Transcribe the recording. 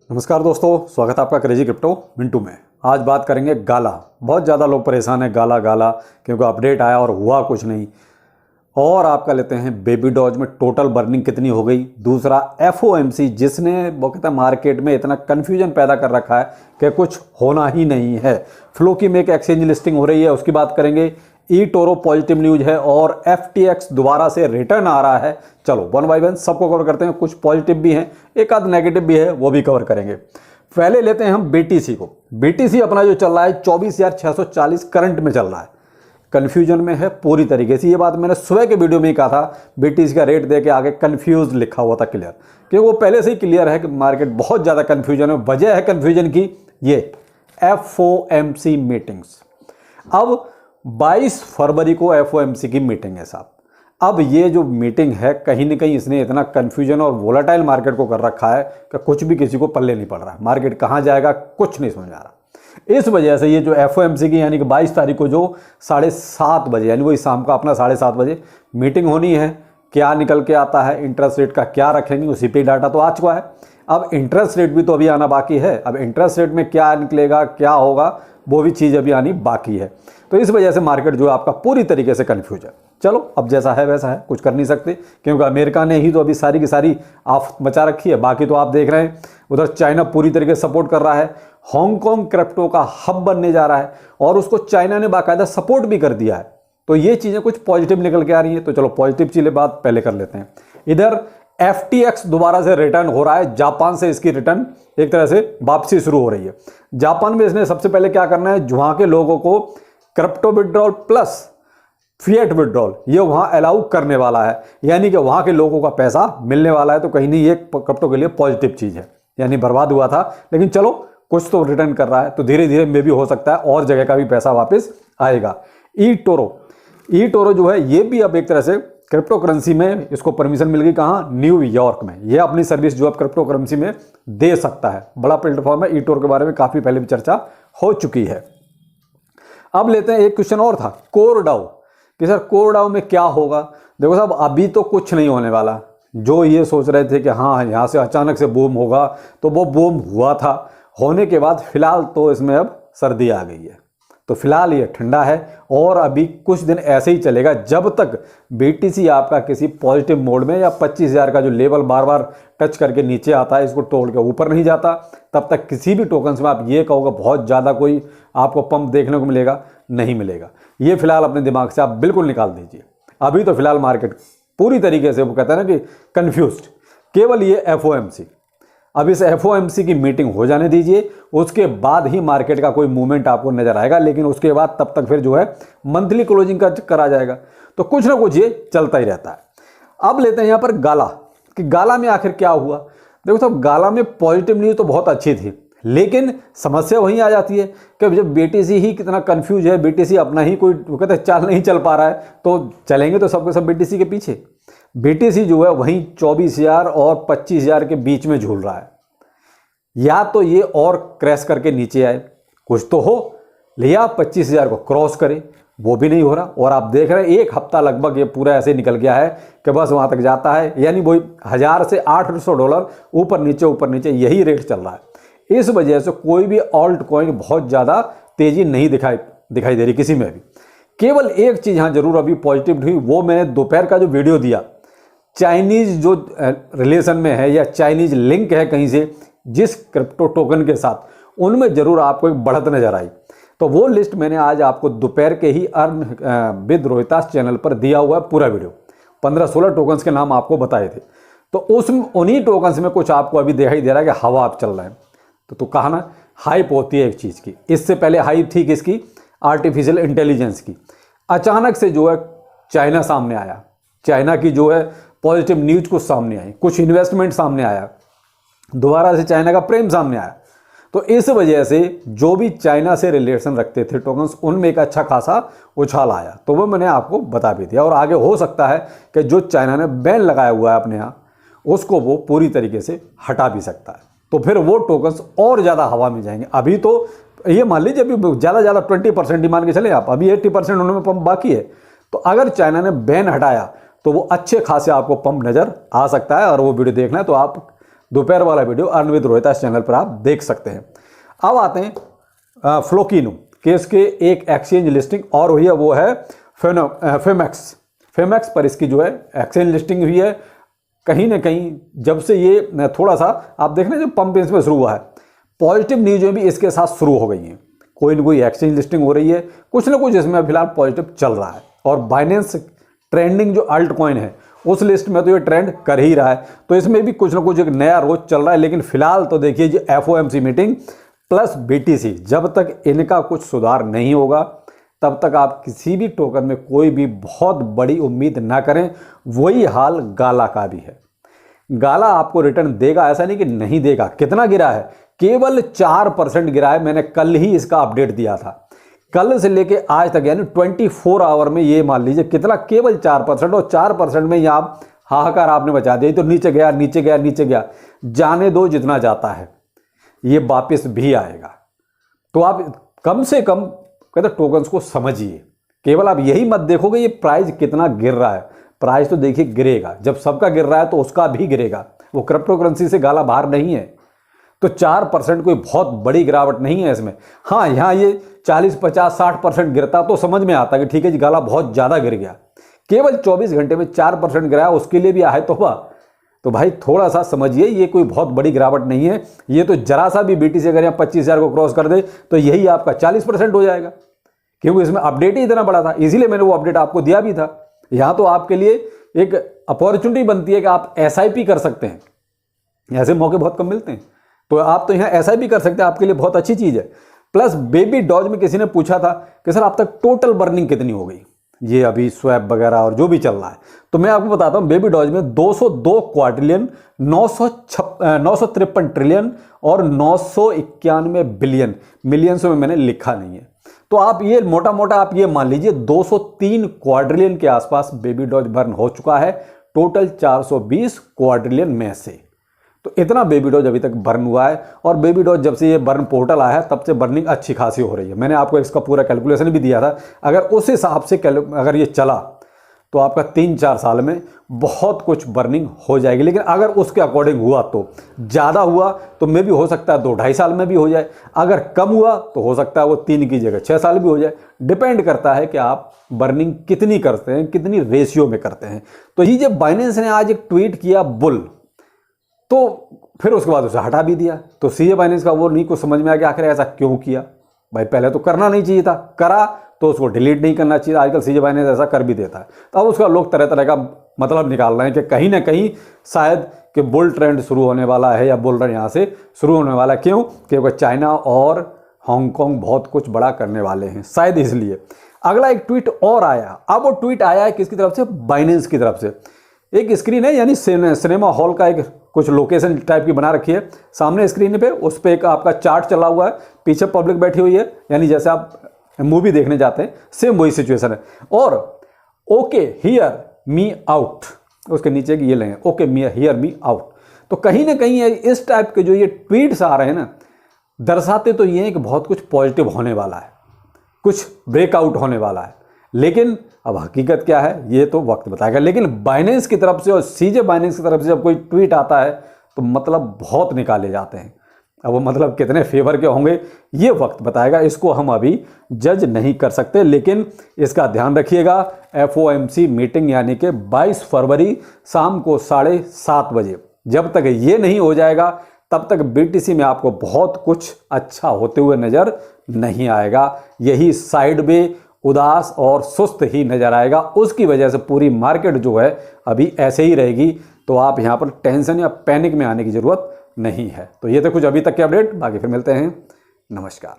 नमस्कार दोस्तों, स्वागत है आपका क्रेजी क्रिप्टो मिंटू में। आज बात करेंगे गाला। बहुत ज़्यादा लोग परेशान हैं गाला गाला क्योंकि अपडेट आया और हुआ कुछ नहीं। और आपका लेते हैं बेबी डॉज में टोटल बर्निंग कितनी हो गई। दूसरा FOMC जिसने वो कहता है मार्केट में इतना कन्फ्यूजन पैदा कर रखा है कि कुछ होना ही नहीं है। फ्लोकी में एक एक्सचेंज लिस्टिंग हो रही है, उसकी बात करेंगे। eToro पॉजिटिव न्यूज है और FTX दोबारा से रिटर्न आ रहा है। चलो वन बाय वन सबको कवर करते हैं। कुछ पॉजिटिव भी हैं, एक आध नेगेटिव भी है, वो भी कवर करेंगे। पहले लेते हैं हम BTC को। BTC अपना जो चल रहा है 24,640 करंट में चल रहा है। कन्फ्यूजन में है पूरी तरीके से। ये बात मैंने सुबह के वीडियो में ही कहा था। BTC का रेट दे के आगे कन्फ्यूज लिखा हुआ था क्लियर, क्योंकि वो पहले से ही क्लियर है कि मार्केट बहुत ज़्यादा कन्फ्यूजन है। वजह है कन्फ्यूजन की ये FOMC मीटिंग्स। अब 22 फरवरी को FOMC की मीटिंग है साहब। अब ये जो मीटिंग है कहीं ना कहीं इसने इतना कन्फ्यूजन और वोलाटाइल मार्केट को कर रखा है कि कुछ भी किसी को पल्ले नहीं पड़ रहा है। मार्केट कहाँ जाएगा कुछ नहीं समझ आ रहा। इस वजह से ये जो FOMC की यानी कि 22 तारीख को जो 7:30 बजे यानी वही शाम का अपना 7:30 बजे मीटिंग होनी है। क्या निकल के आता है, इंटरेस्ट रेट का क्या रखेंगे, उसी पे डाटा तो आ चुका है। अब इंटरेस्ट रेट भी तो अभी आना बाकी है। अब इंटरेस्ट रेट में क्या निकलेगा, क्या होगा, वो भी चीज़ अभी आनी बाकी है। तो इस वजह से मार्केट जो है आपका पूरी तरीके से कन्फ्यूज है। चलो अब जैसा है वैसा है, कुछ कर नहीं सकते, क्योंकि अमेरिका ने ही तो अभी सारी की सारी आफत मचा रखी है। बाकी तो आप देख रहे हैं उधर चाइना पूरी तरीके से सपोर्ट कर रहा है। हांगकांग क्रिप्टो का हब बनने जा रहा है और उसको चाइना ने बाकायदा सपोर्ट भी कर दिया है। तो ये चीज़ें कुछ पॉजिटिव निकल के आ रही हैं। तो चलो पॉजिटिव चीज़ें बात पहले कर लेते हैं। इधर FTX दोबारा से रिटर्न हो रहा है। जापान से इसकी रिटर्न एक तरह से वापसी शुरू हो रही है। जापान में इसने सबसे पहले क्या करना है, वहाँ के लोगों को crypto withdrawal plus fiat withdrawal ये वहाँ अलाउ करने वाला है, यानी कि वहाँ के लोगों का पैसा मिलने वाला है। तो कहीं नहीं ये क्रिप्टो के लिए पॉजिटिव चीज़ है। यानी बर्बाद हुआ था लेकिन चलो कुछ तो रिटर्न कर रहा है, तो धीरे धीरे में भी हो सकता है और जगह का भी पैसा वापस आएगा। eToro जो है ये भी अब एक तरह से क्रिप्टो करेंसी में इसको परमिशन मिल गई। कहाँ? न्यूयॉर्क में। ये अपनी सर्विस जो अब क्रिप्टो करेंसी में दे सकता है। बड़ा प्लेटफॉर्म है। eToro के बारे में काफ़ी पहले भी चर्चा हो चुकी है। अब लेते हैं एक क्वेश्चन और था कोरडाओ कि सर कोरडाओ में क्या होगा। देखो साहब अभी तो कुछ नहीं होने वाला। जो ये सोच रहे थे कि हाँ यहाँ से अचानक से बूम होगा, तो वो बूम हुआ था। होने के बाद फिलहाल तो इसमें अब सर्दी आ गई है, तो फिलहाल ये ठंडा है और अभी कुछ दिन ऐसे ही चलेगा जब तक BTC आपका किसी पॉजिटिव मोड में या 25,000 का जो लेवल बार बार टच करके नीचे आता है, इसको तोड़ के ऊपर नहीं जाता, तब तक किसी भी टोकन्स में आप ये कहोगे बहुत ज़्यादा कोई आपको पंप देखने को मिलेगा, नहीं मिलेगा। ये फिलहाल अपने दिमाग से आप बिल्कुल निकाल दीजिए। अभी तो फिलहाल मार्केट पूरी तरीके से वो कहता है ना कि कन्फ्यूज्ड। केवल ये FOMC, अब इस FOMC की मीटिंग हो जाने दीजिए, उसके बाद ही मार्केट का कोई मूवमेंट आपको नजर आएगा। लेकिन उसके बाद तब तक फिर जो है मंथली क्लोजिंग का चक्कर आ जाएगा। तो कुछ ना कुछ ये चलता ही रहता है। अब लेते हैं यहाँ पर गाला कि गाला में आखिर क्या हुआ। देखो साहब गाला में पॉजिटिव न्यूज़ तो बहुत अच्छी थी, लेकिन समस्या वहीं आ जाती है कि जब BTC ही कितना कंफ्यूज है, BTC अपना ही कोई वो कहते हैं चाल नहीं चल पा रहा है, तो चलेंगे तो सबके सब BTC के पीछे। BTC जो है वहीं 24,000 और 25,000 के बीच में झूल रहा है। या तो ये और क्रैश करके नीचे आए, कुछ तो हो, या 25,000 को क्रॉस करे, वो भी नहीं हो रहा। और आप देख रहे हैं एक हफ्ता लगभग ये पूरा ऐसे निकल गया है कि बस वहाँ तक जाता है, यानी वही 1000 से $800 ऊपर नीचे यही रेट चल रहा है। इस वजह से कोई भी ऑल्ट कॉइन बहुत ज़्यादा तेज़ी नहीं दिखाई दे रही किसी में भी। केवल एक चीज़ हाँ जरूर अभी पॉजिटिव हुई, वो मैंने दोपहर का जो वीडियो दिया, चाइनीज़ जो रिलेशन में है या चाइनीज़ लिंक है कहीं से जिस क्रिप्टो टोकन के साथ, उनमें जरूर आपको एक बढ़त नजर आई। तो वो लिस्ट मैंने आज आपको दोपहर के ही अर्न विद रोहितास चैनल पर दिया हुआ है पूरा वीडियो। 15-16 टोकन्स के नाम आपको बताए थे। तो उन्हीं टोकन्स में कुछ आपको अभी दिखाई दे रहा है कि हवा आप चल रहे हैं। तो कहा ना हाइप होती है एक चीज़ की। इससे पहले हाइप थी किसकी? आर्टिफिशियल इंटेलिजेंस की। अचानक से जो है चाइना सामने आया, चाइना की जो है पॉजिटिव न्यूज कुछ सामने आई, कुछ इन्वेस्टमेंट सामने आया, दोबारा से चाइना का प्रेम सामने आया। तो इस वजह से जो भी चाइना से रिलेशन रखते थे टोकन्स, उनमें एक अच्छा खासा उछाल आया। तो वो मैंने आपको बता भी दिया। और आगे हो सकता है कि जो चाइना ने बैन लगाया हुआ है अपने यहाँ, उसको वो पूरी तरीके से हटा भी सकता है। तो फिर वो टोकन्स और ज़्यादा हवा में जाएंगे। अभी तो ये मान लीजिए अभी ज़्यादा 20% ही मान के चले आप, अभी 80% उनमें पंप बाकी है। तो अगर चाइना ने बैन हटाया तो वो अच्छे खासे आपको पंप नज़र आ सकता है। और वो वीडियो देखना है तो आप दोपहर वाला वीडियो अर्न विद रोहित इस चैनल पर आप देख सकते हैं। अब आते हैं फ्लोकिनो केस के एक एक्सचेंज लिस्टिंग और हुई है, वो है फेमैक्स पर इसकी जो है एक्सचेंज लिस्टिंग हुई है। कहीं ना कहीं जब से ये थोड़ा सा आप देख रहे हैं, जब पंप इसमें शुरू हुआ है, पॉजिटिव न्यूज़ें भी इसके साथ शुरू हो गई हैं। कोई ना कोई एक्सचेंज लिस्टिंग हो रही है, कुछ ना कुछ इसमें फिलहाल पॉजिटिव चल रहा है। और बाइनेंस ट्रेंडिंग जो अल्ट कॉइन है उस लिस्ट में तो ये ट्रेंड कर ही रहा है, तो इसमें भी कुछ ना कुछ एक नया रोज चल रहा है। लेकिन फिलहाल तो देखिए जी FOMC मीटिंग प्लस BTC, जब तक इनका कुछ सुधार नहीं होगा तब तक आप किसी भी टोकन में कोई भी बहुत बड़ी उम्मीद ना करें। वही हाल गाला का भी है। गाला आपको रिटर्न देगा, ऐसा नहीं कि नहीं देगा। कितना गिरा है? केवल 4% गिरा है। मैंने कल ही इसका अपडेट दिया था, कल से लेके आज तक यानी 24 आवर में ये मान लीजिए कितना, केवल 4%। और 4% में यहाँ हाहाकार आपने बचा दिया। तो नीचे गया नीचे गया नीचे गया, जाने दो, जितना जाता है ये वापस भी आएगा। तो आप कम से कम कहते टोकन्स को समझिए। केवल आप यही मत देखोगे ये प्राइस कितना गिर रहा है, प्राइस तो देखिए गिरेगा। जब सबका गिर रहा है तो उसका भी गिरेगा। वो क्रिप्टो करेंसी से गाला बाहर नहीं है। तो 4% कोई बहुत बड़ी गिरावट नहीं है इसमें। हाँ, यहाँ ये 40, 50, 60% गिरता तो समझ में आता कि ठीक है जी गाला बहुत ज़्यादा गिर गया। केवल 24 घंटे में 4% गिराया, उसके लिए भी आहे तोबा। तो भाई थोड़ा सा समझिए, ये कोई बहुत बड़ी गिरावट नहीं है। ये तो जरा सा भी BTC अगर यहाँ 25,000 को क्रॉस कर दे तो यही आपका 40% हो जाएगा, क्योंकि इसमें अपडेट ही इतना बड़ा था। इसीलिए मैंने वो अपडेट आपको दिया भी था। यहाँ तो आपके लिए एक अपॉर्चुनिटी बनती है कि आप SIP कर सकते हैं। ऐसे मौके बहुत कम मिलते हैं, तो आप तो यहाँ SIP कर सकते हैं, आपके लिए बहुत अच्छी चीज़ है। प्लस बेबी डॉज में किसी ने पूछा था कि सर अब तक टोटल बर्निंग कितनी हो गई, ये अभी स्वैप वगैरह और जो भी चल रहा है। तो मैं आपको बताता हूँ, बेबी डॉज में 202 क्वाड्रिलियन, 953 ट्रिलियन और 991 बिलियन, मिलियंस में मैंने लिखा नहीं है। तो आप ये मोटा मोटा आप ये मान लीजिए 203 क्वाड्रिलियन के आसपास बेबी डॉज बर्न हो चुका है, टोटल 420 क्वाड्रिलियन में से। तो इतना बेबी डॉज अभी तक बर्न हुआ है। और बेबी डॉज जब से ये बर्न पोर्टल आया है तब से बर्निंग अच्छी खासी हो रही है। मैंने आपको इसका पूरा कैलकुलेशन भी दिया था। अगर उस हिसाब से अगर ये चला तो आपका 3-4 साल में बहुत कुछ बर्निंग हो जाएगी। लेकिन अगर उसके अकॉर्डिंग हुआ तो ज़्यादा हुआ तो मे भी हो सकता है 2-2.5 साल में भी हो जाए। अगर कम हुआ तो हो सकता है वो 3 की जगह 6 साल भी हो जाए। डिपेंड करता है कि आप बर्निंग कितनी करते हैं, कितनी रेशियो में करते हैं। तो ये जब बाइनेंस ने आज एक ट्वीट किया बुल, तो फिर उसके बाद उसे हटा भी दिया। तो CA बाइनेंस का वो नहीं कुछ समझ में आ गया आखिर ऐसा क्यों किया। भाई पहले तो करना नहीं चाहिए था, करा तो उसको डिलीट नहीं करना चाहिए। आजकल CA बाइनेंस ऐसा कर भी देता है। तो अब उसका लोग तरह तरह का मतलब निकाल रहे हैं कि कहीं ना कहीं शायद कि बुल ट्रेंड शुरू होने वाला है, या बुल रन यहाँ से शुरू होने वाला है। क्यों? क्योंकि चाइना और हांगकांग बहुत कुछ बड़ा करने वाले हैं, शायद इसलिए। अगला एक ट्वीट और आया। अब वो ट्वीट आया है किसकी तरफ से? बाइनेंस की तरफ से। एक स्क्रीन है, यानी सिनेमा हॉल का एक कुछ लोकेशन टाइप की बना रखी है सामने स्क्रीन पे, उस पर एक आपका चार्ट चला हुआ है, पीछे पब्लिक बैठी हुई है, यानी जैसे आप मूवी देखने जाते हैं सेम वही सिचुएशन है। और ओके हियर मी आउट, उसके नीचे की ये लें ओके हियर मी आउट। तो कहीं ना कहीं इस टाइप के जो ये ट्वीट्स आ रहे हैं ना, दर्शाते तो ये हैं कि बहुत कुछ पॉजिटिव होने वाला है, कुछ ब्रेकआउट होने वाला है। लेकिन अब हकीकत क्या है ये तो वक्त बताएगा। लेकिन बाइनेंस की तरफ से और CJ बाइनेंस की तरफ से जब कोई ट्वीट आता है तो मतलब बहुत निकाले जाते हैं। अब वो मतलब कितने फेवर के होंगे ये वक्त बताएगा, इसको हम अभी जज नहीं कर सकते। लेकिन इसका ध्यान रखिएगा, FOMC मीटिंग यानी कि 22 फरवरी शाम को 7:30 बजे, जब तक ये नहीं हो जाएगा तब तक BTC में आपको बहुत कुछ अच्छा होते हुए नज़र नहीं आएगा। यही साइड में उदास और सुस्त ही नजर आएगा। उसकी वजह से पूरी मार्केट जो है अभी ऐसे ही रहेगी। तो आप यहाँ पर टेंशन या पैनिक में आने की ज़रूरत नहीं है। तो ये तो कुछ अभी तक के अपडेट, बाकी फिर मिलते हैं। नमस्कार।